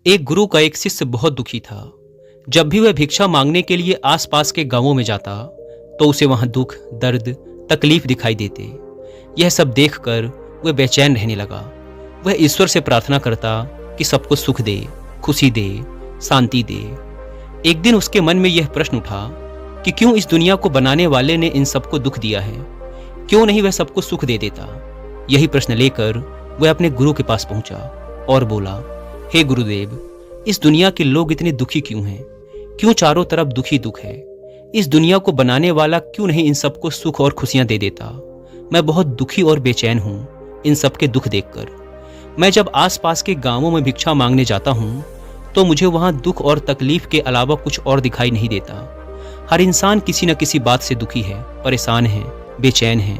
एक गुरु का एक शिष्य बहुत दुखी था। जब भी वह भिक्षा मांगने के लिए आसपास के गांवों में जाता तो उसे वहां दुख, दर्द, तकलीफ दिखाई देते। यह सब देखकर वह बेचैन रहने लगा। वह ईश्वर से प्रार्थना करता कि सबको सुख दे, खुशी दे, शांति दे। एक दिन उसके मन में यह प्रश्न उठा कि क्यों इस दुनिया को बनाने वाले ने इन सबको दुख दिया है, क्यों नहीं वह सबको सुख दे देता। यही प्रश्न लेकर वह अपने गुरु के पास पहुंचा और बोला, हे गुरुदेव, इस दुनिया के लोग इतने दुखी क्यों हैं? क्यों चारों तरफ दुखी दुख है? इस दुनिया को बनाने वाला क्यों नहीं इन सबको सुख और खुशियां दे देता? मैं बहुत दुखी और बेचैन हूं इन सब के दुख देखकर। मैं जब आसपास के गांवों में भिक्षा मांगने जाता हूं तो मुझे वहां दुख और तकलीफ के अलावा कुछ और दिखाई नहीं देता। हर इंसान किसी न किसी बात से दुखी है, परेशान है, बेचैन है।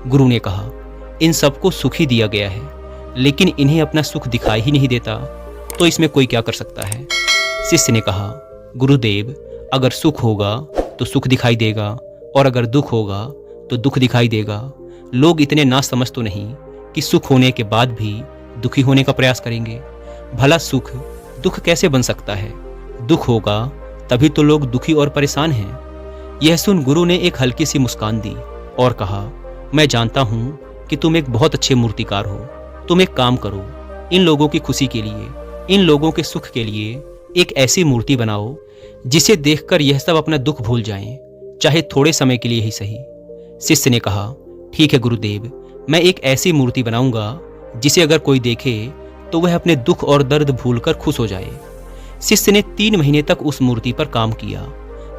गुरु ने कहा, इन सबको सुख ही दिया गया है, लेकिन इन्हें अपना सुख दिखाई ही नहीं देता, तो इसमें कोई क्या कर सकता है? शिष्य ने कहा, गुरुदेव, अगर सुख होगा तो सुख दिखाई देगा और अगर दुख होगा तो दुख दिखाई देगा। लोग इतने नासमझ तो नहीं कि सुख होने के बाद भी दुखी होने का प्रयास करेंगे। भला सुख दुख कैसे बन सकता है? दुख होगा तभी तो लोग दुखी और परेशान हैं। यह सुन गुरु ने एक हल्की सी मुस्कान दी और कहा, मैं जानता हूं कि तुम एक बहुत अच्छे मूर्तिकार हो। तुम एक काम करो, इन लोगों की खुशी के लिए, इन लोगों के सुख के लिए एक ऐसी मूर्ति बनाओ जिसे देखकर यह सब अपना दुख भूल जाएं, चाहे थोड़े समय के लिए ही सही। शिष्य ने कहा, ठीक है गुरुदेव, मैं एक ऐसी मूर्ति बनाऊंगा जिसे अगर कोई देखे तो वह अपने दुख और दर्द भूलकर खुश हो जाए। शिष्य ने 3 महीने तक उस मूर्ति पर काम किया।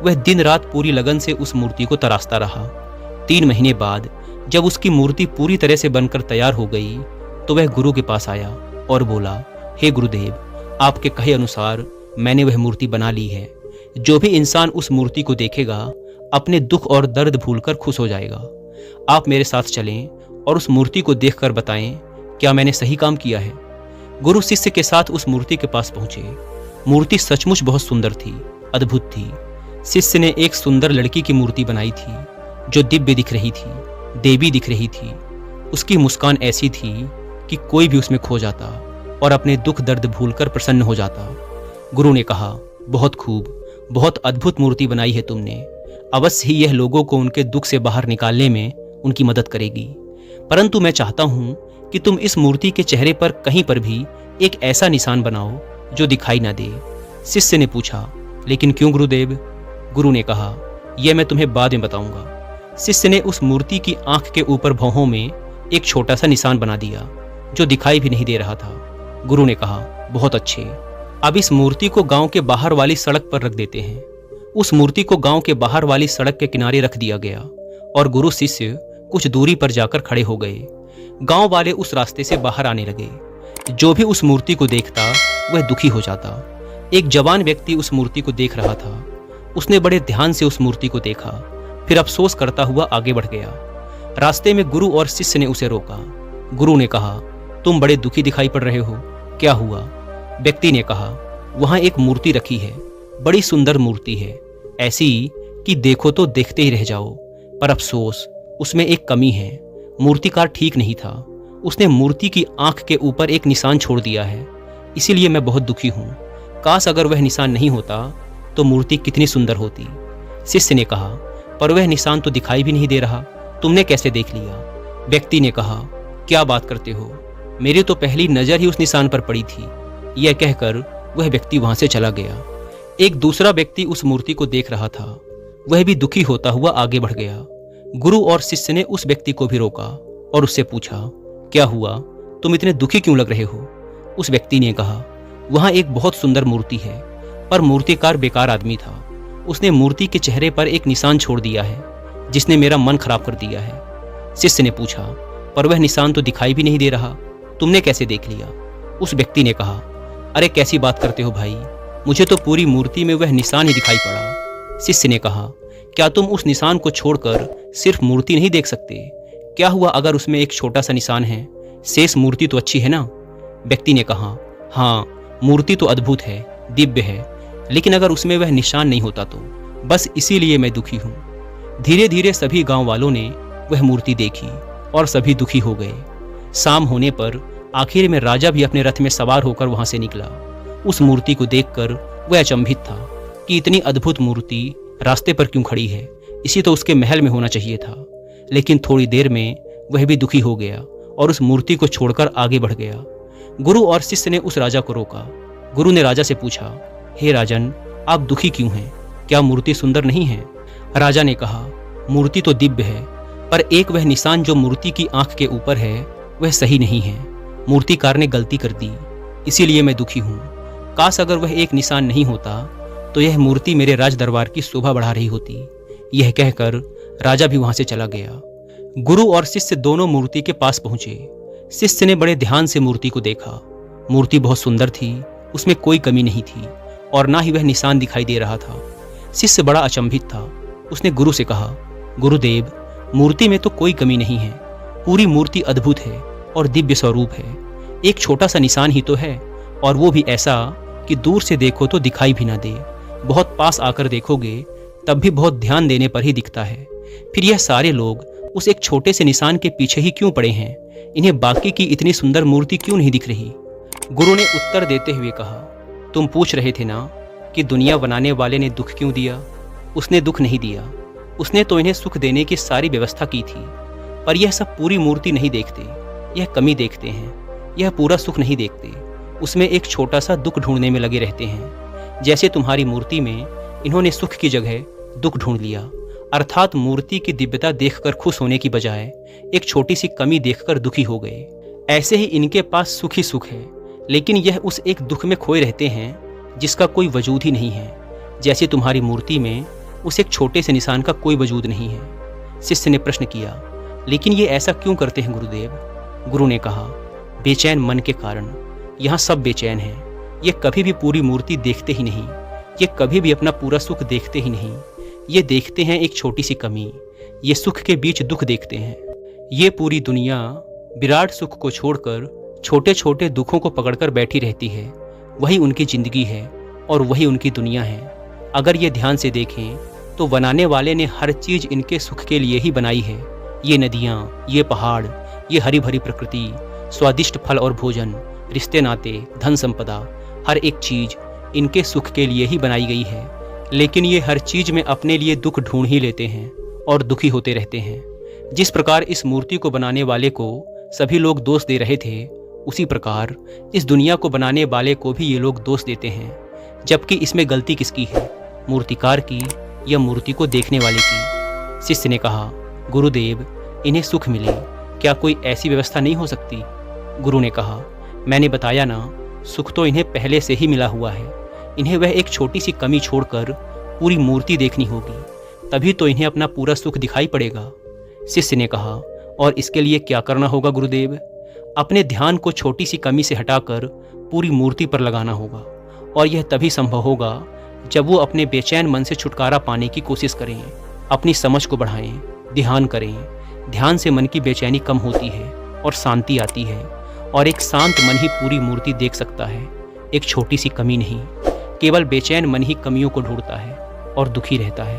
वह दिन रात पूरी लगन से उस मूर्ति को तराशता रहा। 3 महीने बाद जब उसकी मूर्ति पूरी तरह से बनकर तैयार हो गई तो वह गुरु के पास आया और बोला, हे गुरुदेव, आपके कहे अनुसार मैंने वह मूर्ति बना ली है। जो भी इंसान उस मूर्ति को देखेगा अपने दुख और दर्द भूलकर खुश हो जाएगा। आप मेरे साथ चलें और उस मूर्ति को देखकर बताएं क्या मैंने सही काम किया है। गुरु शिष्य के साथ उस मूर्ति के पास पहुंचे। मूर्ति सचमुच बहुत सुंदर थी, अद्भुत थी। शिष्य ने एक सुंदर लड़की की मूर्ति बनाई थी जो दिव्य दिख रही थी, देवी दिख रही थी। उसकी मुस्कान ऐसी थी कि कोई भी उसमें खो जाता और अपने दुख दर्द भूलकर प्रसन्न हो जाता। गुरु ने कहा, बहुत खूब, बहुत अद्भुत मूर्ति बनाई है तुमने। अवश्य ही यह लोगों को उनके दुख से बाहर निकालने में उनकी मदद करेगी। परंतु मैं चाहता हूं कि तुम इस मूर्ति के चेहरे पर कहीं पर भी एक ऐसा निशान बनाओ जो दिखाई ना दे। शिष्य ने पूछा, लेकिन क्यों गुरुदेव? गुरु ने कहा, यह मैं तुम्हें बाद में बताऊंगा। शिष्य ने उस मूर्ति की आंख के ऊपर भौहों में एक छोटा सा निशान बना दिया जो दिखाई भी नहीं दे रहा था। गुरु ने कहा, बहुत अच्छे, अब इस मूर्ति को गांव के बाहर वाली सड़क पर रख देते हैं। उस मूर्ति को गांव के बाहर वाली सड़क के किनारे रख दिया गया और गुरु शिष्य कुछ दूरी पर जाकर खड़े हो गए। गांव वाले उस रास्ते से बाहर आने लगे। जो भी उस मूर्ति को देखता वह दुखी हो जाता। एक जवान व्यक्ति उस मूर्ति को देख रहा था। उसने बड़े ध्यान से उस मूर्ति को देखा, फिर अफसोस करता हुआ आगे बढ़ गया। रास्ते में गुरु और शिष्य ने उसे रोका। गुरु ने कहा, तुम बड़े दुखी दिखाई पड़ रहे हो, क्या हुआ? व्यक्ति ने कहा, वहां एक मूर्ति रखी है, बड़ी सुंदर मूर्ति है, ऐसी कि देखो तो देखते ही रह जाओ। पर अफसोस, उसमें एक कमी है। मूर्तिकार ठीक नहीं था। उसने मूर्ति की आंख के ऊपर एक निशान छोड़ दिया है, इसीलिए मैं बहुत दुखी हूं। काश अगर वह निशान नहीं होता तो मूर्ति कितनी सुंदर होती। शिष्य ने कहा, पर वह निशान तो दिखाई भी नहीं दे रहा, तुमने कैसे देख लिया? व्यक्ति ने कहा, क्या बात करते हो, मेरी तो पहली नजर ही उस निशान पर पड़ी थी। यह कहकर वह व्यक्ति वहां से चला गया। एक दूसरा व्यक्ति उस मूर्ति को देख रहा था। वह भी दुखी होता हुआ आगे बढ़ गया। गुरु और शिष्य ने उस व्यक्ति को भी रोका और उससे पूछा, क्या हुआ, तुम इतने दुखी क्यों लग रहे हो? उस व्यक्ति ने कहा, वहां एक बहुत सुंदर मूर्ति है, पर मूर्तिकार बेकार आदमी था। उसने मूर्ति के चेहरे पर एक निशान छोड़ दिया है जिसने मेरा मन खराब कर दिया है। शिष्य ने पूछा, पर वह निशान तो दिखाई भी नहीं दे रहा, तुमने कैसे देख लिया? उस व्यक्ति ने कहा, अरे कैसी बात करते हो भाई, मुझे तो पूरी मूर्ति में वह निशान ही दिखाई पड़ा। शिष्य ने कहा, क्या तुम उस निशान को छोड़कर सिर्फ मूर्ति नहीं देख सकते? क्या हुआ अगर उसमें एक छोटा सा निशान है, शेष मूर्ति तो अच्छी है ना? व्यक्ति ने कहा, हाँ, मूर्ति तो अद्भुत है, दिव्य है, लेकिन अगर उसमें वह निशान नहीं होता तो बस इसीलिए मैं दुखी हूँ। धीरे धीरे सभी गांव वालों ने वह मूर्ति देखी और सभी दुखी हो गए। शाम होने पर आखिर में राजा भी अपने रथ में सवार होकर वहां से निकला। उस मूर्ति को देखकर वह अचंभित था कि इतनी अद्भुत मूर्ति रास्ते पर क्यों खड़ी है, इसी तो उसके महल में होना चाहिए था। लेकिन थोड़ी देर में वह भी दुखी हो गया और उस मूर्ति को छोड़कर आगे बढ़ गया। गुरु और शिष्य ने उस राजा को रोका। गुरु ने राजा से पूछा, हे राजन, आप दुखी क्यों हैं? क्या मूर्ति सुंदर नहीं है? राजा ने कहा, मूर्ति तो दिव्य है, पर एक वह निशान जो मूर्ति की आंख के ऊपर है वह सही नहीं है। मूर्तिकार ने गलती कर दी, इसीलिए मैं दुखी हूँ। काश अगर वह एक निशान नहीं होता तो यह मूर्ति मेरे राज दरबार की शोभा बढ़ा रही होती। यह कहकर राजा भी वहां से चला गया। गुरु और शिष्य दोनों मूर्ति के पास पहुंचे। शिष्य ने बड़े ध्यान से मूर्ति को देखा। मूर्ति बहुत सुंदर थी, उसमें कोई कमी नहीं थी और ना ही वह निशान दिखाई दे रहा था। शिष्य बड़ा अचंभित था। उसने गुरु से कहा, गुरुदेव, मूर्ति में तो कोई कमी नहीं है, पूरी मूर्ति अद्भुत है और दिव्य स्वरूप है। एक छोटा सा निशान ही तो है, और वो भी ऐसा कि दूर से देखो तो दिखाई भी ना दे, बहुत पास आकर देखोगे तब भी बहुत ध्यान देने पर ही दिखता है। फिर यह सारे लोग उस एक छोटे से निशान के पीछे ही क्यों पड़े हैं? इन्हें बाकी की इतनी सुंदर मूर्ति क्यों नहीं दिख रही? गुरु ने उत्तर देते हुए कहा, तुम पूछ रहे थे ना कि दुनिया बनाने वाले ने दुख क्यों दिया? उसने दुख नहीं दिया, उसने तो इन्हें सुख देने की सारी व्यवस्था की थी। पर यह सब पूरी मूर्ति नहीं देखते, यह कमी देखते हैं, यह पूरा सुख नहीं देखते, उसमें एक छोटा सा दुख ढूंढने में लगे रहते हैं। जैसे तुम्हारी मूर्ति में इन्होंने सुख की जगह दुख ढूंढ लिया, अर्थात मूर्ति की दिव्यता देखकर खुश होने की बजाय एक छोटी सी कमी देखकर दुखी हो गए। ऐसे ही इनके पास सुख ही सुख है, लेकिन यह उस एक दुख में खोए रहते हैं जिसका कोई वजूद ही नहीं है। जैसे तुम्हारी मूर्ति में उस एक छोटे से निशान का कोई वजूद नहीं है। शिष्य ने प्रश्न किया, लेकिन ये ऐसा क्यों करते हैं गुरुदेव? गुरु ने कहा, बेचैन मन के कारण। यहाँ सब बेचैन हैं। ये कभी भी पूरी मूर्ति देखते ही नहीं, ये कभी भी अपना पूरा सुख देखते ही नहीं। ये देखते हैं एक छोटी सी कमी, ये सुख के बीच दुख देखते हैं। ये पूरी दुनिया विराट सुख को छोड़कर छोटे छोटे दुखों को पकड़कर बैठी रहती है। वही उनकी जिंदगी है और वही उनकी दुनिया है। अगर ये ध्यान से देखें तो बनाने वाले ने हर चीज़ इनके सुख के लिए ही बनाई है। ये नदियाँ, ये पहाड़, ये हरी भरी प्रकृति, स्वादिष्ट फल और भोजन, रिश्ते नाते, धन संपदा, हर एक चीज़ इनके सुख के लिए ही बनाई गई है। लेकिन ये हर चीज़ में अपने लिए दुख ढूंढ ही लेते हैं और दुखी होते रहते हैं। जिस प्रकार इस मूर्ति को बनाने वाले को सभी लोग दोष दे रहे थे, उसी प्रकार इस दुनिया को बनाने वाले को भी ये लोग दोष देते हैं। जबकि इसमें गलती किसकी है, मूर्तिकार की या मूर्ति को देखने वाले की? शिष्य ने कहा, गुरुदेव, इन्हें सुख मिले, क्या कोई ऐसी व्यवस्था नहीं हो सकती? गुरु ने कहा, मैंने बताया ना, सुख तो इन्हें पहले से ही मिला हुआ है। इन्हें वह एक छोटी सी कमी छोड़कर पूरी मूर्ति देखनी होगी, तभी तो इन्हें अपना पूरा सुख दिखाई पड़ेगा। शिष्य ने कहा, और इसके लिए क्या करना होगा गुरुदेव? अपने ध्यान को छोटी सी कमी से हटाकर पूरी मूर्ति पर लगाना होगा, और यह तभी संभव होगा जब वो अपने बेचैन मन से छुटकारा पाने की कोशिश करें, अपनी समझ को बढ़ाएं, ध्यान करें। ध्यान से मन की बेचैनी कम होती है और शांति आती है, और एक शांत मन ही पूरी मूर्ति देख सकता है, एक छोटी सी कमी नहीं। केवल बेचैन मन ही कमियों को ढूंढता है और दुखी रहता है।